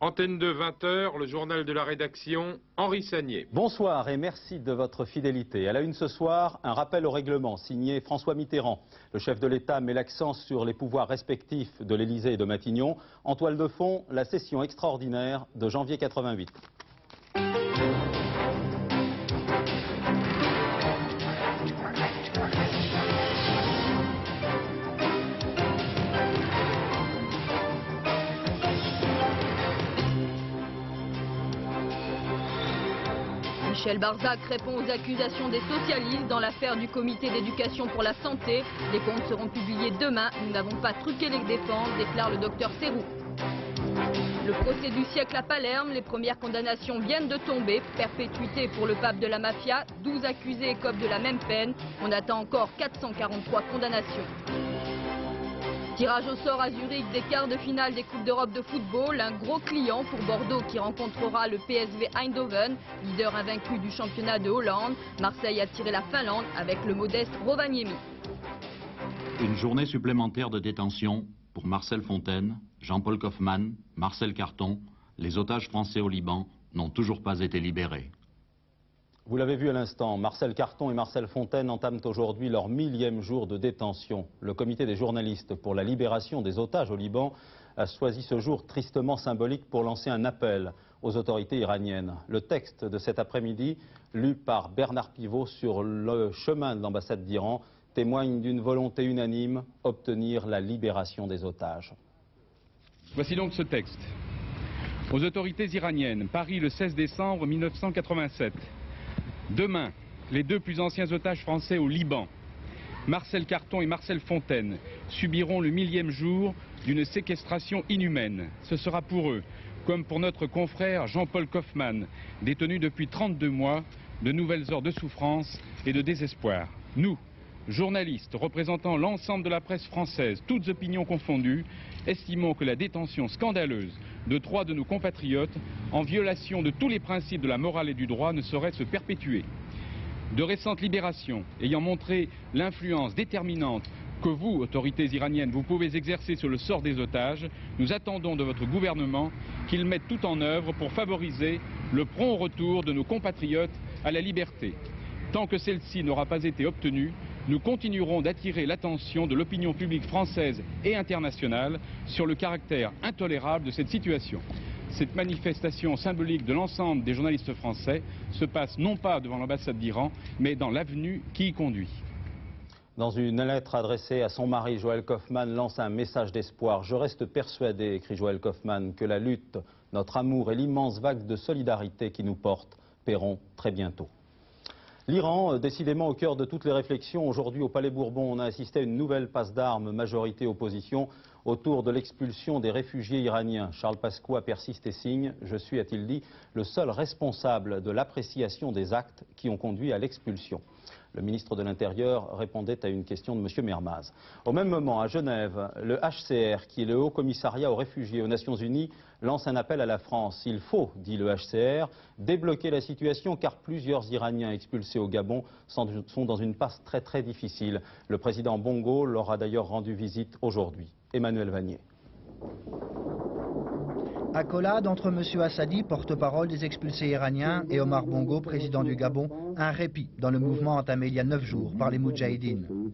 Antenne de 20h, le journal de la rédaction, Henri Sagnier. Bonsoir et merci de votre fidélité. À la une ce soir, un rappel au règlement signé François Mitterrand. Le chef de l'État met l'accent sur les pouvoirs respectifs de l'Élysée et de Matignon. En toile de fond, la session extraordinaire de janvier 88. Michel Barzac répond aux accusations des socialistes dans l'affaire du comité d'éducation pour la santé. Les comptes seront publiés demain. Nous n'avons pas truqué les défenses, déclare le docteur Serroux. Le procès du siècle à Palerme, les premières condamnations viennent de tomber. Perpétuité pour le pape de la mafia, 12 accusés écopent de la même peine. On attend encore 443 condamnations. Tirage au sort à Zurich des quarts de finale des Coupes d'Europe de football. Un gros client pour Bordeaux qui rencontrera le PSV Eindhoven, leader invaincu du championnat de Hollande. Marseille a tiré la Finlande avec le modeste Rovaniemi. Une journée supplémentaire de détention pour Marcel Fontaine, Jean-Paul Kaufmann, Marcel Carton. Les otages français au Liban n'ont toujours pas été libérés. Vous l'avez vu à l'instant, Marcel Carton et Marcel Fontaine entament aujourd'hui leur 1000e jour de détention. Le comité des journalistes pour la libération des otages au Liban a choisi ce jour tristement symbolique pour lancer un appel aux autorités iraniennes. Le texte de cet après-midi, lu par Bernard Pivot sur le chemin de l'ambassade d'Iran, témoigne d'une volonté unanime, obtenir la libération des otages. Voici donc ce texte. Aux autorités iraniennes, Paris le 16 décembre 1987. Demain, les deux plus anciens otages français au Liban, Marcel Carton et Marcel Fontaine, subiront le 1000e jour d'une séquestration inhumaine. Ce sera pour eux, comme pour notre confrère Jean-Paul Kaufmann, détenu depuis 32 mois, de nouvelles heures de souffrance et de désespoir. Nous, journalistes représentant l'ensemble de la presse française, toutes opinions confondues, estimons que la détention scandaleuse de 3 de nos compatriotes, en violation de tous les principes de la morale et du droit, ne saurait se perpétuer. De récentes libérations ayant montré l'influence déterminante que vous, autorités iraniennes, vous pouvez exercer sur le sort des otages, nous attendons de votre gouvernement qu'il mette tout en œuvre pour favoriser le prompt retour de nos compatriotes à la liberté. Tant que celle-ci n'aura pas été obtenue, nous continuerons d'attirer l'attention de l'opinion publique française et internationale sur le caractère intolérable de cette situation. Cette manifestation symbolique de l'ensemble des journalistes français se passe non pas devant l'ambassade d'Iran, mais dans l'avenue qui y conduit. Dans une lettre adressée à son mari, Joël Kaufmann lance un message d'espoir. « Je reste persuadé, écrit Joël Kaufmann, que la lutte, notre amour et l'immense vague de solidarité qui nous porte paieront très bientôt. » L'Iran, décidément au cœur de toutes les réflexions, aujourd'hui au Palais Bourbon, on a assisté à une nouvelle passe d'armes, majorité-opposition, autour de l'expulsion des réfugiés iraniens. Charles Pasqua persiste et signe. Je suis, a-t-il dit, le seul responsable de l'appréciation des actes qui ont conduit à l'expulsion. Le ministre de l'Intérieur répondait à une question de M. Mermaz. Au même moment, à Genève, le HCR, qui est le Haut Commissariat aux réfugiés aux Nations Unies, lance un appel à la France. Il faut, dit le HCR, débloquer la situation car plusieurs Iraniens expulsés au Gabon sont dans une passe très difficile. Le président Bongo leur a d'ailleurs rendu visite aujourd'hui. Emmanuel Vanier. Accolade entre M. Assadi, porte-parole des expulsés iraniens, et Omar Bongo, président du Gabon, un répit dans le mouvement entamé il y a 9 jours par les Moudjahidines.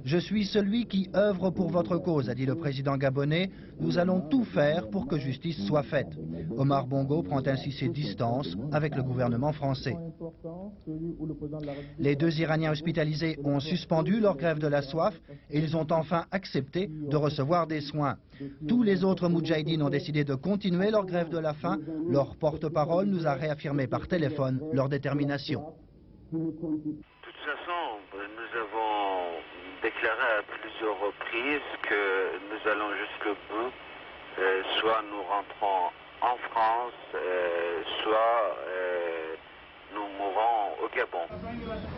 Je suis celui qui œuvre pour votre cause, a dit le président gabonais. Nous allons tout faire pour que justice soit faite. Omar Bongo prend ainsi ses distances avec le gouvernement français. Les 2 Iraniens hospitalisés ont suspendu leur grève de la soif et ils ont enfin accepté de recevoir des soins. Tous les autres Moudjahidines ont décidé de continuer leur grève de la faim. Leur porte-parole nous a réaffirmé par téléphone leur détermination. De toute façon, nous avons déclaré à plusieurs reprises que nous allons jusqu'au bout. Soit nous rentrons en France, soit nous mourrons au Gabon.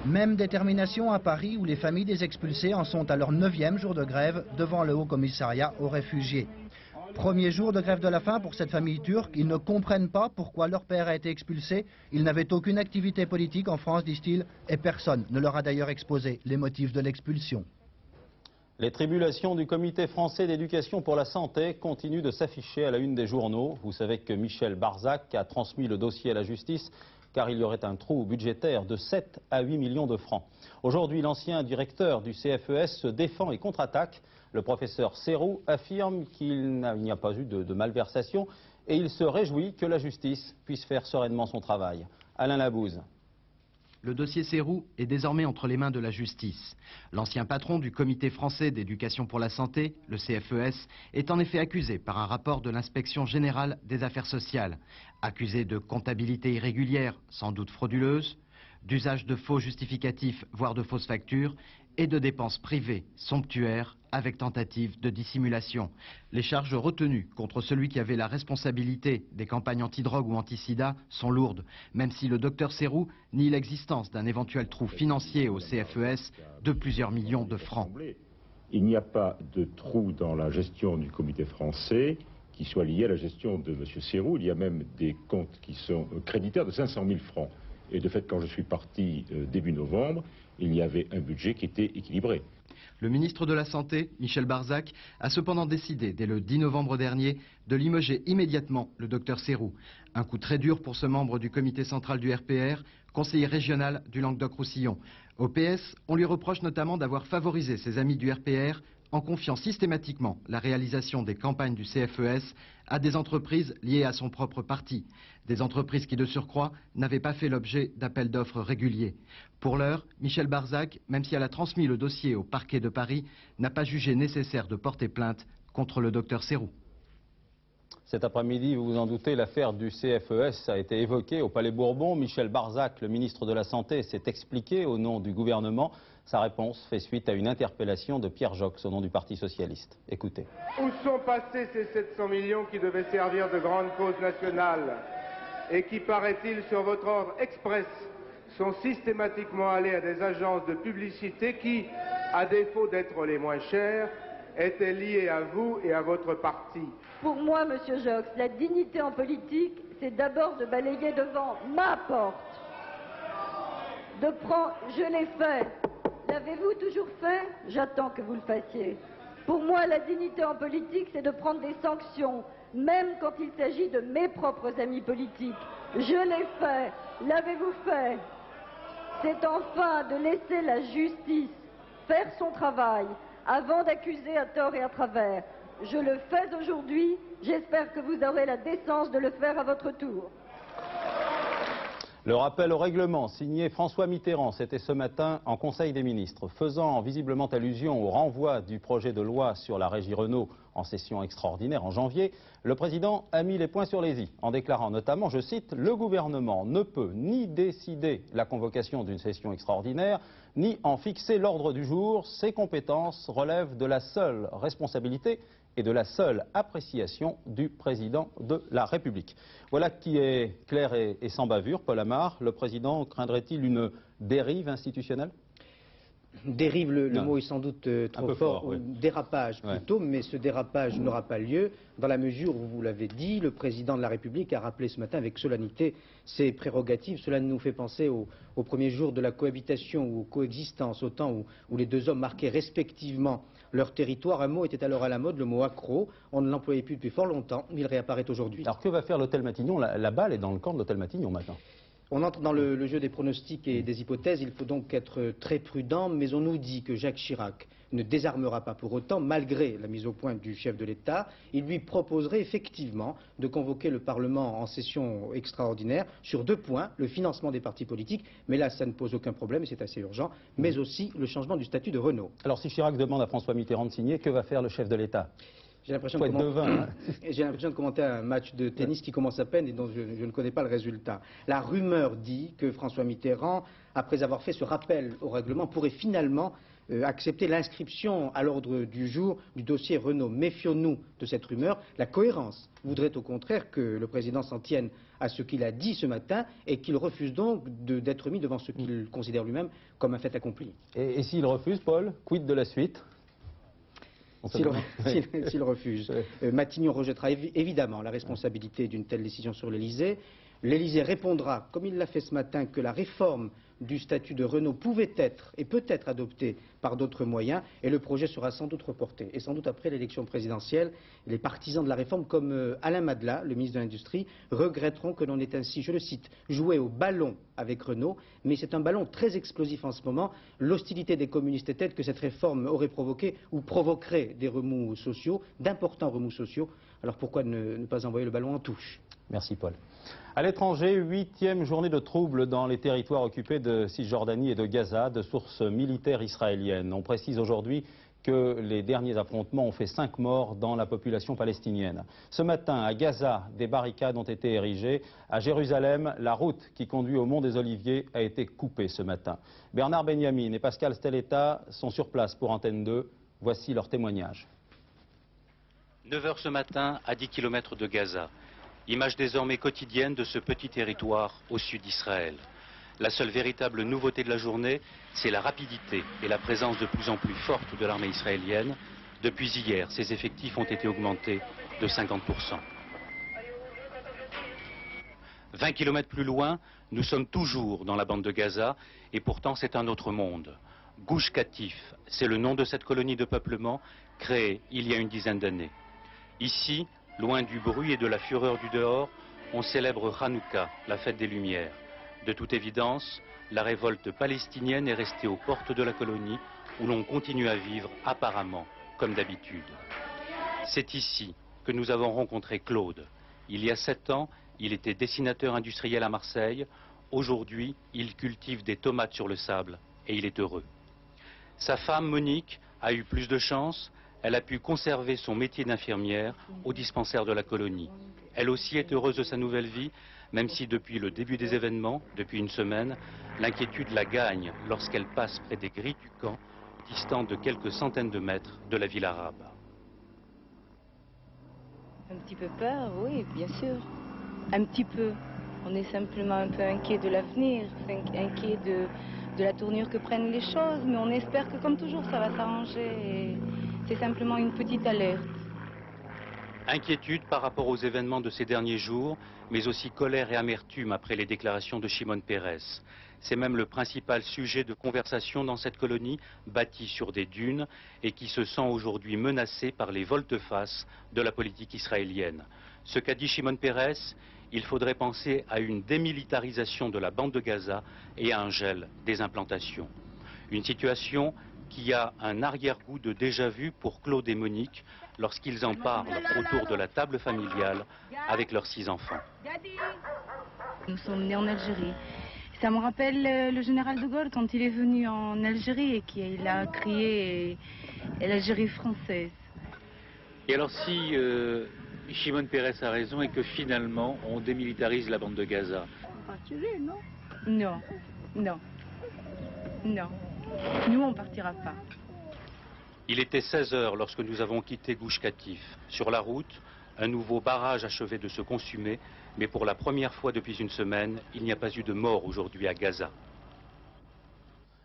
Même détermination à Paris où les familles des expulsés en sont à leur 9e jour de grève devant le Haut Commissariat aux réfugiés. Premier jour de grève de la faim pour cette famille turque. Ils ne comprennent pas pourquoi leur père a été expulsé. Ils n'avaient aucune activité politique en France, disent-ils, et personne ne leur a d'ailleurs exposé les motifs de l'expulsion. Les tribulations du Comité français d'éducation pour la santé continuent de s'afficher à la une des journaux. Vous savez que Michel Barzac a transmis le dossier à la justice car il y aurait un trou budgétaire de 7 à 8 millions de francs. Aujourd'hui, l'ancien directeur du CFES se défend et contre-attaque. Le professeur Serroux affirme qu'il n'y a pas eu de malversation et il se réjouit que la justice puisse faire sereinement son travail. Alain Labouze. Le dossier Serroux est désormais entre les mains de la justice. L'ancien patron du Comité français d'éducation pour la santé, le CFES, est en effet accusé par un rapport de l'Inspection générale des affaires sociales. Accusé de comptabilité irrégulière, sans doute frauduleuse, d'usage de faux justificatifs, voire de fausses factures, et de dépenses privées somptuaires avec tentative de dissimulation. Les charges retenues contre celui qui avait la responsabilité des campagnes anti-drogue ou anti-sida sont lourdes, même si le docteur Serroux nie l'existence d'un éventuel trou financier au CFES de plusieurs millions de francs. Il n'y a pas de trou dans la gestion du comité français qui soit lié à la gestion de M. Serroux. Il y a même des comptes qui sont créditaires de 500 000 francs. Et de fait, quand je suis parti début novembre, il y avait un budget qui était équilibré. Le ministre de la Santé, Michel Barzac, a cependant décidé, dès le 10 novembre dernier, de limoger immédiatement le docteur Serroux. Un coup très dur pour ce membre du comité central du RPR, conseiller régional du Languedoc-Roussillon. Au PS, on lui reproche notamment d'avoir favorisé ses amis du RPR en confiant systématiquement la réalisation des campagnes du CFES à des entreprises liées à son propre parti. Des entreprises qui, de surcroît, n'avaient pas fait l'objet d'appels d'offres réguliers. Pour l'heure, Michel Barzac, même si elle a transmis le dossier au parquet de Paris, n'a pas jugé nécessaire de porter plainte contre le docteur Serroux. Cet après-midi, vous vous en doutez, l'affaire du CFES a été évoquée au Palais Bourbon. Michel Barzac, le ministre de la Santé, s'est expliqué au nom du gouvernement. Sa réponse fait suite à une interpellation de Pierre Jox au nom du Parti socialiste. Écoutez. Où sont passés ces 700 millions qui devaient servir de grande cause nationale et qui, paraît-il, sur votre ordre express, sont systématiquement allés à des agences de publicité qui, à défaut d'être les moins chères, étaient liées à vous et à votre parti? Pour moi, Monsieur Jox, la dignité en politique, c'est d'abord de balayer devant ma porte. De prendre, je l'ai fait. L'avez-vous toujours fait? J'attends que vous le fassiez. Pour moi, la dignité en politique, c'est de prendre des sanctions, même quand il s'agit de mes propres amis politiques. Je l'ai fait. L'avez-vous fait? C'est enfin de laisser la justice faire son travail avant d'accuser à tort et à travers. Je le fais aujourd'hui. J'espère que vous aurez la décence de le faire à votre tour. Le rappel au règlement signé François Mitterrand, c'était ce matin en Conseil des ministres, faisant visiblement allusion au renvoi du projet de loi sur la régie Renault en session extraordinaire en janvier. Le président a mis les points sur les i en déclarant notamment, je cite, « Le gouvernement ne peut ni décider la convocation d'une session extraordinaire, ni en fixer l'ordre du jour. Ses compétences relèvent de la seule responsabilité et de la seule appréciation du président de la République. » Voilà qui est clair et sans bavure. Paul Amar, le président craindrait-il une dérive institutionnelle? Dérive, le mot est sans doute trop fort, oui. Dérapage plutôt, mais ce dérapage n'aura pas lieu dans la mesure où, vous l'avez dit, le président de la République a rappelé ce matin avec solennité ses prérogatives. Cela nous fait penser au premier jour de la cohabitation ou coexistence, au temps où les deux hommes marquaient respectivement leur territoire. Un mot était alors à la mode, le mot accro. On ne l'employait plus depuis fort longtemps, mais il réapparaît aujourd'hui. Alors que va faire l'hôtel Matignon? La balle est dans le camp de l'hôtel Matignon maintenant. On entre dans le jeu des pronostics et des hypothèses. Il faut donc être très prudent, mais on nous dit que Jacques Chirac ne désarmera pas pour autant, malgré la mise au point du chef de l'État. Il lui proposerait effectivement de convoquer le Parlement en session extraordinaire sur deux points, le financement des partis politiques, mais là ça ne pose aucun problème et c'est assez urgent, mais aussi le changement du statut de Renault. Alors si Chirac demande à François Mitterrand de signer, que va faire le chef de l'État? J'ai l'impression de commenter un match de tennis qui commence à peine et dont je ne connais pas le résultat. La rumeur dit que François Mitterrand, après avoir fait ce rappel au règlement, pourrait finalement accepter l'inscription à l'ordre du jour du dossier Renault. Méfions-nous de cette rumeur. La cohérence voudrait au contraire que le président s'en tienne à ce qu'il a dit ce matin et qu'il refuse donc d'être mis devant ce qu'il considère lui-même comme un fait accompli. Et s'il refuse, Paul, quid de la suite? S'il refuse. Matignon rejettera évidemment la responsabilité d'une telle décision sur l'Elysée. l'Élysée répondra, comme il l'a fait ce matin, que la réforme du statut de Renault pouvait être et peut être adoptée par d'autres moyens, et le projet sera sans doute reporté. Et sans doute après l'élection présidentielle, les partisans de la réforme, comme Alain Madelin, le ministre de l'Industrie, regretteront que l'on ait ainsi, je le cite, joué au ballon avec Renault, mais c'est un ballon très explosif en ce moment. L'hostilité des communistes est telle que cette réforme aurait provoqué ou provoquerait des remous sociaux, d'importants remous sociaux. Alors pourquoi ne pas envoyer le ballon en touche? Merci Paul. À l'étranger, 8e journée de troubles dans les territoires occupés de Cisjordanie et de Gaza, de sources militaires israéliennes. On précise aujourd'hui que les derniers affrontements ont fait 5 morts dans la population palestinienne. Ce matin, à Gaza, des barricades ont été érigées. À Jérusalem, la route qui conduit au Mont des Oliviers a été coupée ce matin. Bernard Benyamin et Pascal Stelletta sont sur place pour Antenne 2. Voici leur témoignage. 9 h ce matin, à 10 km de Gaza. Image désormais quotidienne de ce petit territoire au sud d'Israël. La seule véritable nouveauté de la journée, c'est la rapidité et la présence de plus en plus forte de l'armée israélienne. Depuis hier, ses effectifs ont été augmentés de 50%. 20 km plus loin, nous sommes toujours dans la bande de Gaza, et pourtant c'est un autre monde. Gush Katif, c'est le nom de cette colonie de peuplement créée il y a une dizaine d'années. Ici, loin du bruit et de la fureur du dehors, on célèbre Hanouka, la fête des Lumières. De toute évidence, la révolte palestinienne est restée aux portes de la colonie, où l'on continue à vivre apparemment comme d'habitude. C'est ici que nous avons rencontré Claude. Il y a 7 ans, il était dessinateur industriel à Marseille. Aujourd'hui, il cultive des tomates sur le sable et il est heureux. Sa femme, Monique, a eu plus de chance. Elle a pu conserver son métier d'infirmière au dispensaire de la colonie. Elle aussi est heureuse de sa nouvelle vie, même si depuis le début des événements, depuis une semaine, l'inquiétude la gagne lorsqu'elle passe près des grilles du camp, distantes de quelques centaines de mètres de la ville arabe. Un petit peu peur, oui, bien sûr. Un petit peu. On est simplement un peu inquiet de l'avenir, inquiet de la tournure que prennent les choses, mais on espère que comme toujours ça va s'arranger. C'est simplement une petite alerte. Inquiétude par rapport aux événements de ces derniers jours, mais aussi colère et amertume après les déclarations de Shimon Peres. C'est même le principal sujet de conversation dans cette colonie, bâtie sur des dunes, et qui se sent aujourd'hui menacée par les volte-face de la politique israélienne. Ce qu'a dit Shimon Peres, il faudrait penser à une démilitarisation de la bande de Gaza et à un gel des implantations. Une situation qui a un arrière-goût de déjà-vu pour Claude et Monique lorsqu'ils en parlent autour de la table familiale avec leurs 6 enfants. Nous sommes nés en Algérie. Ça me rappelle le général de Gaulle quand il est venu en Algérie et qu'il a crié l'Algérie française. Et alors si Shimon Peres a raison et que finalement on démilitarise la bande de Gaza? Non. Non, non, non. Nous, on ne partira pas. Il était 16 h lorsque nous avons quitté Gush Katif. Sur la route, un nouveau barrage achevait de se consumer, mais pour la première fois depuis une semaine, il n'y a pas eu de mort aujourd'hui à Gaza.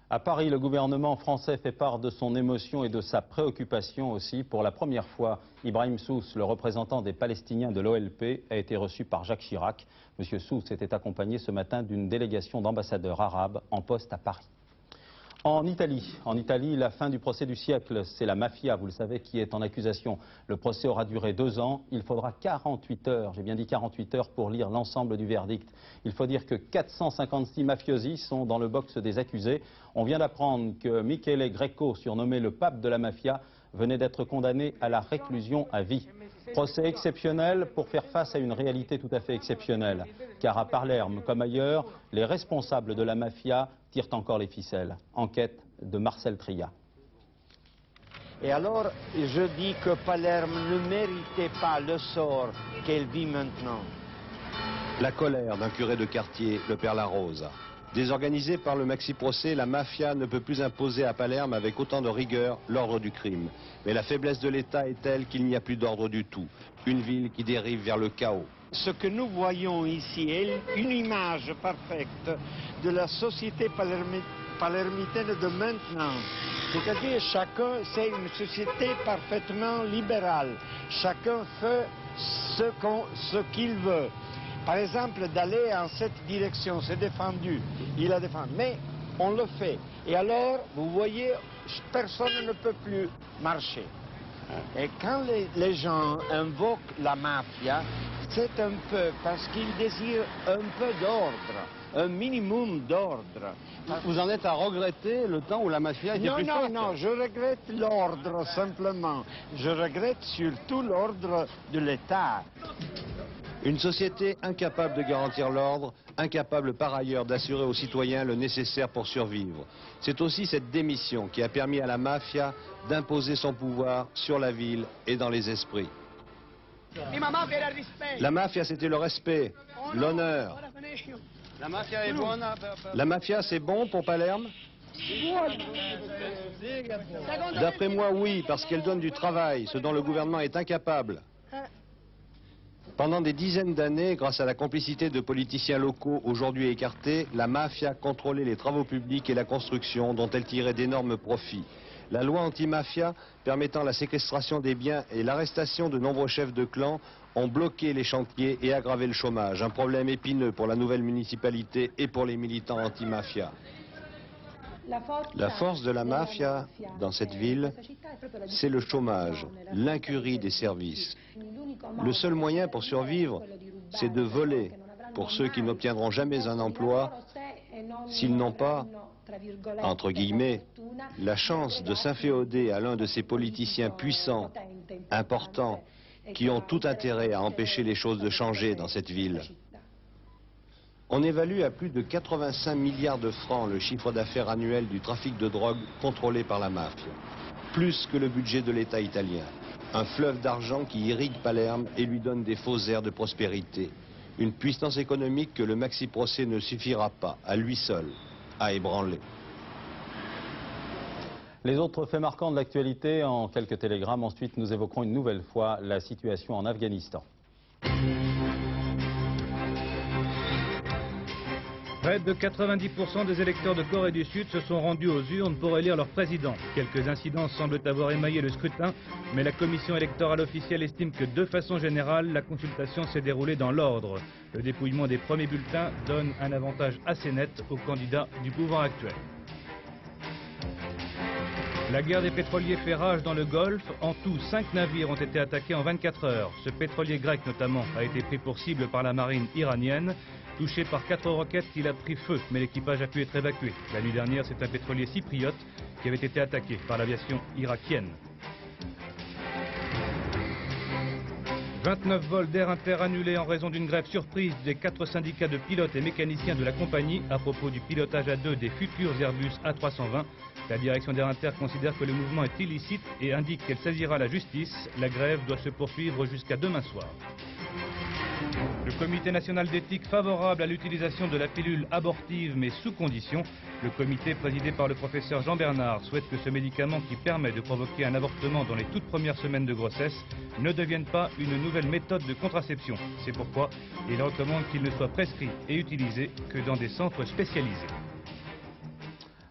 À Paris, le gouvernement français fait part de son émotion et de sa préoccupation aussi. Pour la première fois, Ibrahim Sousse, le représentant des Palestiniens de l'OLP, a été reçu par Jacques Chirac. Monsieur Sousse était accompagné ce matin d'une délégation d'ambassadeurs arabes en poste à Paris. En Italie, la fin du procès du siècle, c'est la mafia, vous le savez, qui est en accusation. Le procès aura duré 2 ans. Il faudra 48 heures, j'ai bien dit 48 heures, pour lire l'ensemble du verdict. Il faut dire que 456 mafiosi sont dans le box des accusés. On vient d'apprendre que Michele Greco, surnommé le pape de la mafia, venait d'être condamné à la réclusion à vie. Procès exceptionnel pour faire face à une réalité tout à fait exceptionnelle. Car à Palerme, comme ailleurs, les responsables de la mafia tirent encore les ficelles. Enquête de Marcel Tria. Et alors, je dis que Palerme ne méritait pas le sort qu'elle vit maintenant. La colère d'un curé de quartier, le père Larose. Désorganisée par le maxi-procès, la mafia ne peut plus imposer à Palerme avec autant de rigueur l'ordre du crime. Mais la faiblesse de l'État est telle qu'il n'y a plus d'ordre du tout. Une ville qui dérive vers le chaos. Ce que nous voyons ici est une image parfaite de la société palermitaine de maintenant. C'est-à-dire chacun, c'est une société parfaitement libérale. Chacun fait ce qu'il veut. par exemple, d'aller en cette direction. C'est défendu, il a défendu. Mais on le fait. Et alors, vous voyez, personne ne peut plus marcher. Et quand les gens invoquent la mafia, c'est un peu parce qu'ils désirent un peu d'ordre, un minimum d'ordre. Vous en êtes à regretter le temps où la mafia était plus forte? Non, je regrette l'ordre simplement. Je regrette surtout l'ordre de l'État. Une société incapable de garantir l'ordre, incapable par ailleurs d'assurer aux citoyens le nécessaire pour survivre. C'est aussi cette démission qui a permis à la mafia d'imposer son pouvoir sur la ville et dans les esprits. La mafia, c'était le respect, l'honneur. La mafia est bonne. La mafia, c'est bon pour Palerme? D'après moi, oui, parce qu'elle donne du travail, ce dont le gouvernement est incapable. Pendant des dizaines d'années, grâce à la complicité de politiciens locaux aujourd'hui écartés, la mafia contrôlait les travaux publics et la construction dont elle tirait d'énormes profits. La loi anti-mafia, permettant la séquestration des biens et l'arrestation de nombreux chefs de clan, ont bloqué les chantiers et aggravé le chômage, un problème épineux pour la nouvelle municipalité et pour les militants anti-mafia. La force de la mafia dans cette ville, c'est le chômage, l'incurie des services. Le seul moyen pour survivre, c'est de voler pour ceux qui n'obtiendront jamais un emploi s'ils n'ont pas, entre guillemets, la chance de s'inféoder à l'un de ces politiciens puissants, importants, qui ont tout intérêt à empêcher les choses de changer dans cette ville. On évalue à plus de 85 milliards de francs le chiffre d'affaires annuel du trafic de drogue contrôlé par la mafia. Plus que le budget de l'État italien. Un fleuve d'argent qui irrigue Palerme et lui donne des faux airs de prospérité. Une puissance économique que le maxi-procès ne suffira pas, à lui seul, à ébranler. Les autres faits marquants de l'actualité en quelques télégrammes. Ensuite, nous évoquerons une nouvelle fois la situation en Afghanistan. Près de 90% des électeurs de Corée du Sud se sont rendus aux urnes pour élire leur président. Quelques incidents semblent avoir émaillé le scrutin, mais la commission électorale officielle estime que de façon générale, la consultation s'est déroulée dans l'ordre. Le dépouillement des premiers bulletins donne un avantage assez net aux candidats du pouvoir actuel. La guerre des pétroliers fait rage dans le Golfe. En tout, 5 navires ont été attaqués en 24 heures. Ce pétrolier grec notamment a été pris pour cible par la marine iranienne. Touché par 4 roquettes, il a pris feu, mais l'équipage a pu être évacué. La nuit dernière, c'est un pétrolier chypriote qui avait été attaqué par l'aviation irakienne. 29 vols d'Air Inter annulés en raison d'une grève surprise des 4 syndicats de pilotes et mécaniciens de la compagnie à propos du pilotage à deux des futurs Airbus A320. La direction d'Air Inter considère que le mouvement est illicite et indique qu'elle saisira la justice. La grève doit se poursuivre jusqu'à demain soir. Le comité national d'éthique favorable à l'utilisation de la pilule abortive mais sous condition. Le comité présidé par le professeur Jean Bernard souhaite que ce médicament qui permet de provoquer un avortement dans les toutes premières semaines de grossesse ne devienne pas une nouvelle méthode de contraception. C'est pourquoi il recommande qu'il ne soit prescrit et utilisé que dans des centres spécialisés.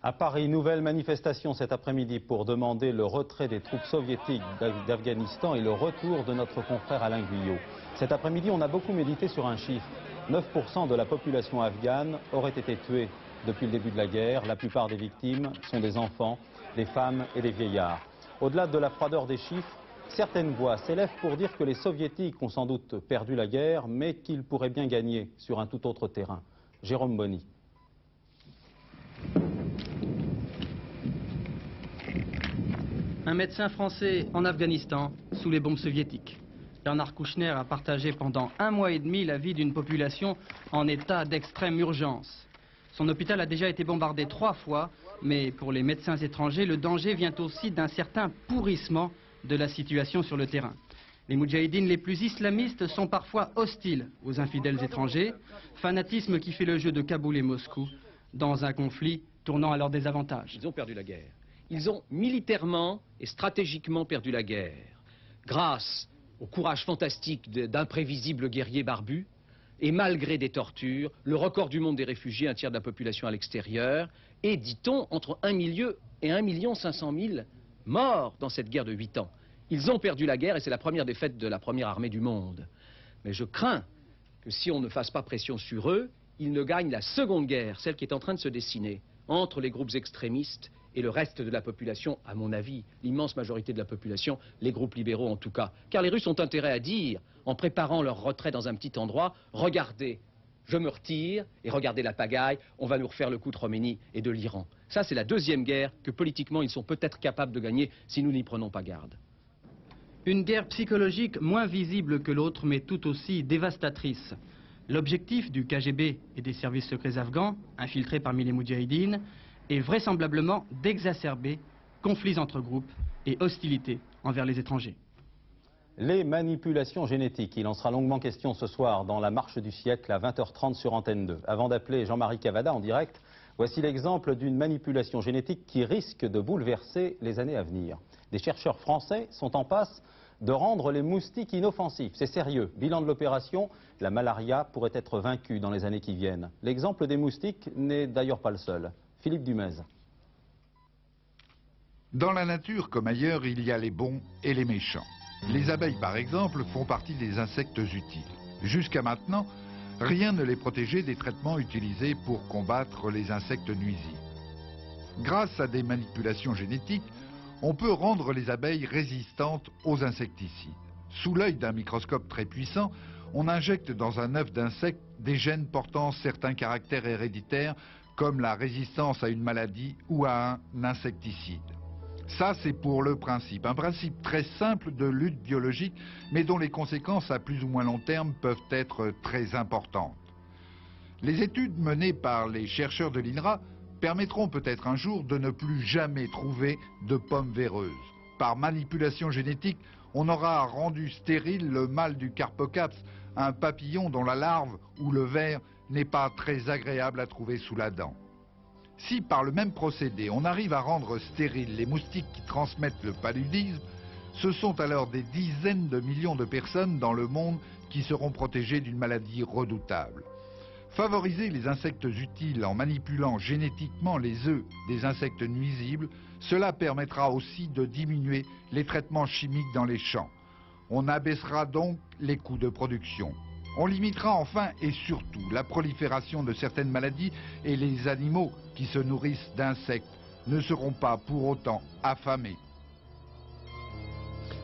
À Paris, nouvelle manifestation cet après-midi pour demander le retrait des troupes soviétiques d'Afghanistan et le retour de notre confrère Alain Guyot. Cet après-midi, on a beaucoup médité sur un chiffre. 9% de la population afghane aurait été tuée depuis le début de la guerre. La plupart des victimes sont des enfants, des femmes et des vieillards. Au-delà de la froideur des chiffres, certaines voix s'élèvent pour dire que les soviétiques ont sans doute perdu la guerre, mais qu'ils pourraient bien gagner sur un tout autre terrain. Jérôme Bonny. Un médecin français en Afghanistan sous les bombes soviétiques. Bernard Kouchner a partagé pendant 1 mois et demi la vie d'une population en état d'extrême urgence. Son hôpital a déjà été bombardé 3 fois, mais pour les médecins étrangers, le danger vient aussi d'un certain pourrissement de la situation sur le terrain. Les moudjahidines les plus islamistes sont parfois hostiles aux infidèles étrangers, fanatisme qui fait le jeu de Kaboul et Moscou dans un conflit tournant à leur désavantage. Ils ont perdu la guerre. Ils ont militairement et stratégiquement perdu la guerre, grâce au courage fantastique d'imprévisibles guerriers barbus, et malgré des tortures, le record du monde des réfugiés, 1/3 de la population à l'extérieur, et, dit-on, entre 1 million et 1 500 000 morts dans cette guerre de 8 ans. Ils ont perdu la guerre et c'est la première défaite de la première armée du monde. Mais je crains que si on ne fasse pas pression sur eux, ils ne gagnent la seconde guerre, celle qui est en train de se dessiner entre les groupes extrémistes et le reste de la population, à mon avis, l'immense majorité de la population, les groupes libéraux en tout cas. Car les Russes ont intérêt à dire, en préparant leur retrait dans un petit endroit, regardez, je me retire et regardez la pagaille, on va nous refaire le coup de Khomeini et de l'Iran. Ça, c'est la deuxième guerre que politiquement ils sont peut-être capables de gagner si nous n'y prenons pas garde. Une guerre psychologique moins visible que l'autre, mais tout aussi dévastatrice. L'objectif du KGB et des services secrets afghans, infiltrés parmi les Moudjahidines, est vraisemblablement d'exacerber conflits entre groupes et hostilités envers les étrangers. Les manipulations génétiques, il en sera longuement question ce soir dans la marche du siècle à 20h30 sur Antenne 2. Avant d'appeler Jean-Marie Cavada en direct, voici l'exemple d'une manipulation génétique qui risque de bouleverser les années à venir. Des chercheurs français sont en passe de rendre les moustiques inoffensifs. C'est sérieux. Bilan de l'opération, la malaria pourrait être vaincue dans les années qui viennent. L'exemple des moustiques n'est d'ailleurs pas le seul. Philippe Dumez. Dans la nature comme ailleurs, il y a les bons et les méchants. Les abeilles, par exemple, font partie des insectes utiles. Jusqu'à maintenant, rien ne les protégeait des traitements utilisés pour combattre les insectes nuisibles. Grâce à des manipulations génétiques, on peut rendre les abeilles résistantes aux insecticides. Sous l'œil d'un microscope très puissant, on injecte dans un œuf d'insecte des gènes portant certains caractères héréditaires comme la résistance à une maladie ou à un insecticide. Ça, c'est pour le principe. Un principe très simple de lutte biologique, mais dont les conséquences à plus ou moins long terme peuvent être très importantes. Les études menées par les chercheurs de l'INRA permettront peut-être un jour de ne plus jamais trouver de pommes véreuses. Par manipulation génétique, on aura rendu stérile le mâle du Carpocaps, un papillon dont la larve ou le ver n'est pas très agréable à trouver sous la dent. Si par le même procédé, on arrive à rendre stériles les moustiques qui transmettent le paludisme, ce sont alors des dizaines de millions de personnes dans le monde qui seront protégées d'une maladie redoutable. Favoriser les insectes utiles en manipulant génétiquement les œufs des insectes nuisibles, cela permettra aussi de diminuer les traitements chimiques dans les champs. On abaissera donc les coûts de production. On limitera enfin et surtout la prolifération de certaines maladies et les animaux qui se nourrissent d'insectes ne seront pas pour autant affamés.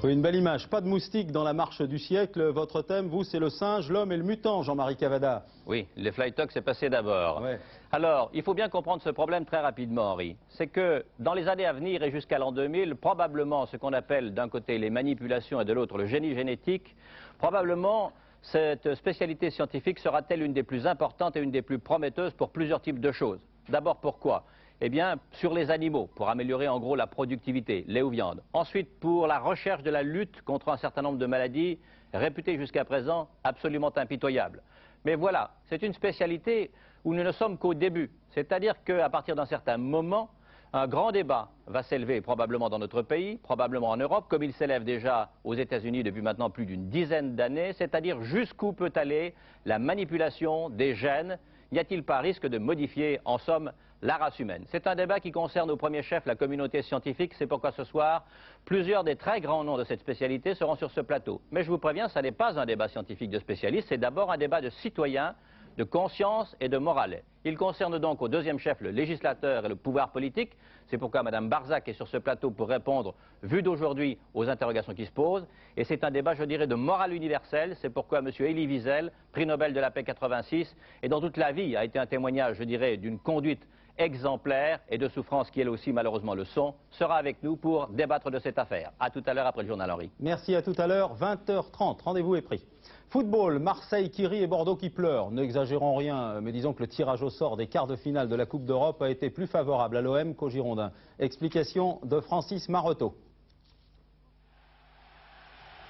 Oui, une belle image. Pas de moustiques dans la marche du siècle. Votre thème, vous, c'est le singe, l'homme et le mutant, Jean-Marie Cavada. Oui, les fly talk, c'est passé d'abord. Ouais. Alors, il faut bien comprendre ce problème très rapidement, Henri. C'est que dans les années à venir et jusqu'à l'an 2000, probablement ce qu'on appelle d'un côté les manipulations et de l'autre le génie génétique, probablement cette spécialité scientifique sera-t-elle une des plus importantes et une des plus prometteuses pour plusieurs types de choses. D'abord, pourquoi ? Eh bien, sur les animaux, pour améliorer en gros la productivité, lait ou viande. Ensuite, pour la recherche de la lutte contre un certain nombre de maladies réputées jusqu'à présent absolument impitoyables. Mais voilà, c'est une spécialité où nous ne sommes qu'au début. C'est-à-dire qu'à partir d'un certain moment, un grand débat va s'élever probablement dans notre pays, probablement en Europe, comme il s'élève déjà aux États-Unis depuis maintenant plus d'une dizaine d'années, c'est-à-dire jusqu'où peut aller la manipulation des gènes. N'y a-t-il pas risque de modifier, en somme, la race humaine? C'est un débat qui concerne au premier chef la communauté scientifique. C'est pourquoi ce soir, plusieurs des très grands noms de cette spécialité seront sur ce plateau. Mais je vous préviens, ce n'est pas un débat scientifique de spécialistes, c'est d'abord un débat de citoyens, de conscience et de morale. Il concerne donc au deuxième chef le législateur et le pouvoir politique. C'est pourquoi Mme Barzac est sur ce plateau pour répondre, vu d'aujourd'hui, aux interrogations qui se posent. Et c'est un débat, je dirais, de morale universelle. C'est pourquoi M. Elie Wiesel, prix Nobel de la paix 86, et dans toute la vie a été un témoignage, je dirais, d'une conduite exemplaire et de souffrances qui, elles aussi, malheureusement, le sont, sera avec nous pour débattre de cette affaire. À tout à l'heure après le journal, Henri. Merci, à tout à l'heure, 20h30. Rendez-vous est pris. Football, Marseille qui rit et Bordeaux qui pleure. N'exagérons rien, mais disons que le tirage au sort des quarts de finale de la Coupe d'Europe a été plus favorable à l'OM qu'aux Girondins. Explication de Francis Maroteau.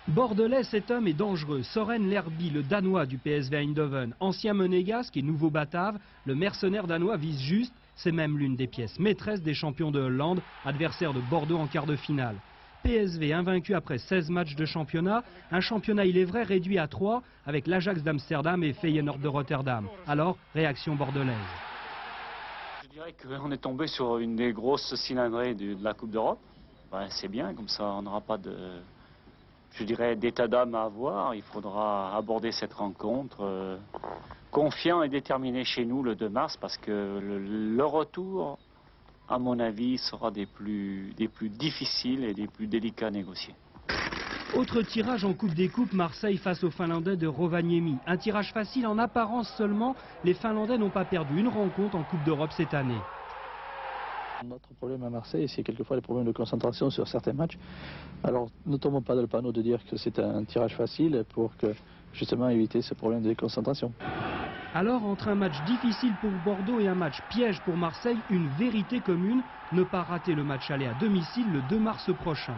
Bordelais, cet homme est dangereux. Soren Lerby, le Danois du PSV Eindhoven, ancien monégasque et nouveau batave, le mercenaire danois vise juste. C'est même l'une des pièces maîtresses des champions de Hollande, adversaire de Bordeaux en quart de finale. PSV invaincu après 16 matchs de championnat, un championnat il est vrai réduit à 3 avec l'Ajax d'Amsterdam et Feyenoord de Rotterdam. Alors, réaction bordelaise. Je dirais qu'on est tombé sur une des grosses cylindrées de la Coupe d'Europe. Ouais, c'est bien, comme ça on n'aura pas de je dirais, d'état d'âme à avoir. Il faudra aborder cette rencontre confiant et déterminé chez nous le 2 mars parce que le retour, à mon avis, sera des plus difficiles et des plus délicats à négocier. Autre tirage en Coupe des Coupes, Marseille face aux Finlandais de Rovaniemi. Un tirage facile en apparence seulement, les Finlandais n'ont pas perdu une rencontre en Coupe d'Europe cette année. Notre problème à Marseille, c'est quelquefois les problèmes de concentration sur certains matchs. Alors ne tombons pas dans le panneau de dire que c'est un tirage facile pour que justement éviter ce problème de concentration. Alors entre un match difficile pour Bordeaux et un match piège pour Marseille, une vérité commune, ne pas rater le match aller à domicile le 2 mars prochain.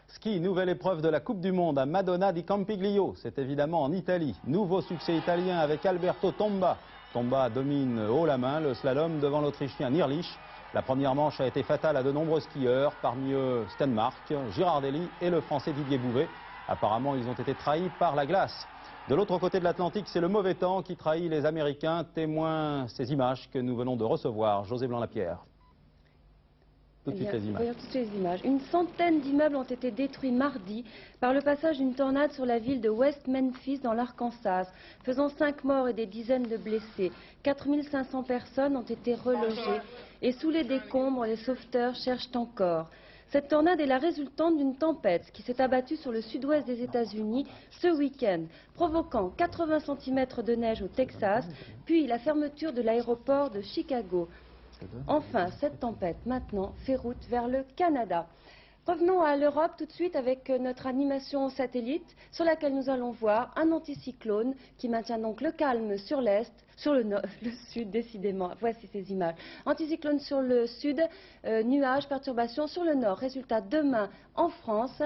Ski, nouvelle épreuve de la Coupe du Monde à Madonna di Campiglio. C'est évidemment en Italie. Nouveau succès italien avec Alberto Tomba. Tomba domine haut la main le slalom devant l'Autrichien Nierlich. La première manche a été fatale à de nombreux skieurs, parmi eux Stenmark, Girardelli et le Français Didier Bouvet. Apparemment, ils ont été trahis par la glace. De l'autre côté de l'Atlantique, c'est le mauvais temps qui trahit les Américains. Témoin ces images que nous venons de recevoir. José Blanc-Lapierre. Tout de suite les images. Voyons toutes ces images. Une centaine d'immeubles ont été détruits mardi par le passage d'une tornade sur la ville de West Memphis dans l'Arkansas, faisant 5 morts et des dizaines de blessés. 4500 personnes ont été relogées et sous les décombres, les sauveteurs cherchent encore. Cette tornade est la résultante d'une tempête qui s'est abattue sur le sud-ouest des États-Unis ce week-end, provoquant 80 cm de neige au Texas, puis la fermeture de l'aéroport de Chicago. Enfin, cette tempête, maintenant, fait route vers le Canada. Revenons à l'Europe tout de suite avec notre animation satellite sur laquelle nous allons voir un anticyclone qui maintient donc le calme sur l'est, sur le nord, le sud décidément. Voici ces images. Anticyclone sur le sud, nuages, perturbations sur le nord. Résultat demain en France.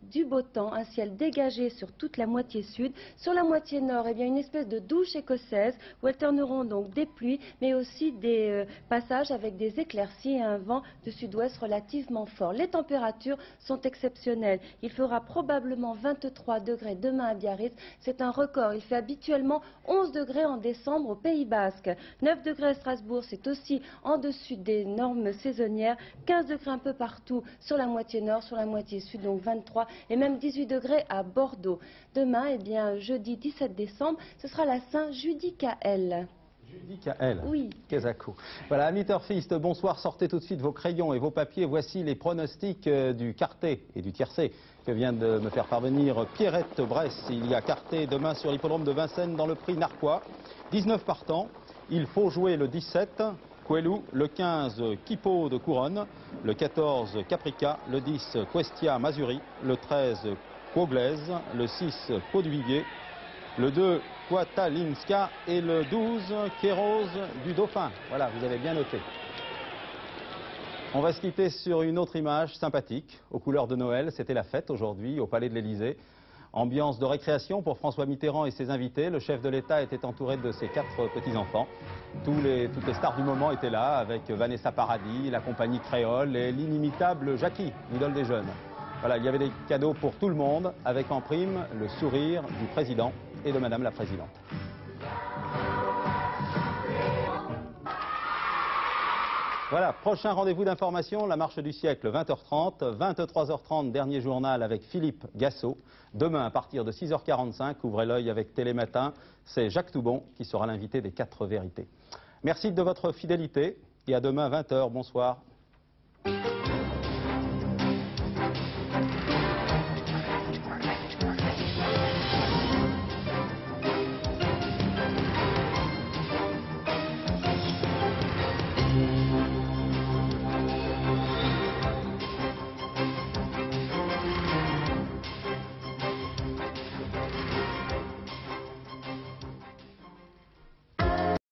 Du beau temps, un ciel dégagé sur toute la moitié sud. Sur la moitié nord, eh bien, une espèce de douche écossaise où alterneront donc des pluies, mais aussi des passages avec des éclaircies et un vent de sud-ouest relativement fort. Les températures sont exceptionnelles. Il fera probablement 23 degrés demain à Biarritz. C'est un record. Il fait habituellement 11 degrés en décembre au Pays Basque. 9 degrés à Strasbourg, c'est aussi en dessus des normes saisonnières. 15 degrés un peu partout sur la moitié nord, sur la moitié sud, donc 23 et même 18 degrés à Bordeaux. Demain, eh bien, jeudi 17 décembre, ce sera la Saint-Judicaël. Judicaël. Oui. Kézako. Voilà, amis turfistes, bonsoir. Sortez tout de suite vos crayons et vos papiers. Voici les pronostics du quartet et du tiercé que vient de me faire parvenir Pierrette Bresse. Il y a quartet demain sur l'hippodrome de Vincennes dans le prix Narquois. 19 partants. Il faut jouer le 17. Coelho, le 15 Kipo de Couronne, le 14 Caprica, le 10 Questia Masuri, le 13 Quoglaise, le 6 Podviguet, le 2 Quatalinska et le 12 Kéros du Dauphin. Voilà, vous avez bien noté. On va se quitter sur une autre image sympathique, aux couleurs de Noël. C'était la fête aujourd'hui au Palais de l'Élysée. Ambiance de récréation pour François Mitterrand et ses invités. Le chef de l'État était entouré de ses 4 petits-enfants. Toutes les stars du moment étaient là, avec Vanessa Paradis, la compagnie créole et l'inimitable Jackie, l'idole des jeunes. Voilà, il y avait des cadeaux pour tout le monde, avec en prime le sourire du président et de Madame la Présidente. Voilà, prochain rendez-vous d'information, la marche du siècle, 20h30, 23h30, dernier journal avec Philippe Gassot. Demain, à partir de 6h45, ouvrez l'œil avec Télématin, c'est Jacques Toubon qui sera l'invité des 4 vérités. Merci de votre fidélité et à demain 20h, bonsoir.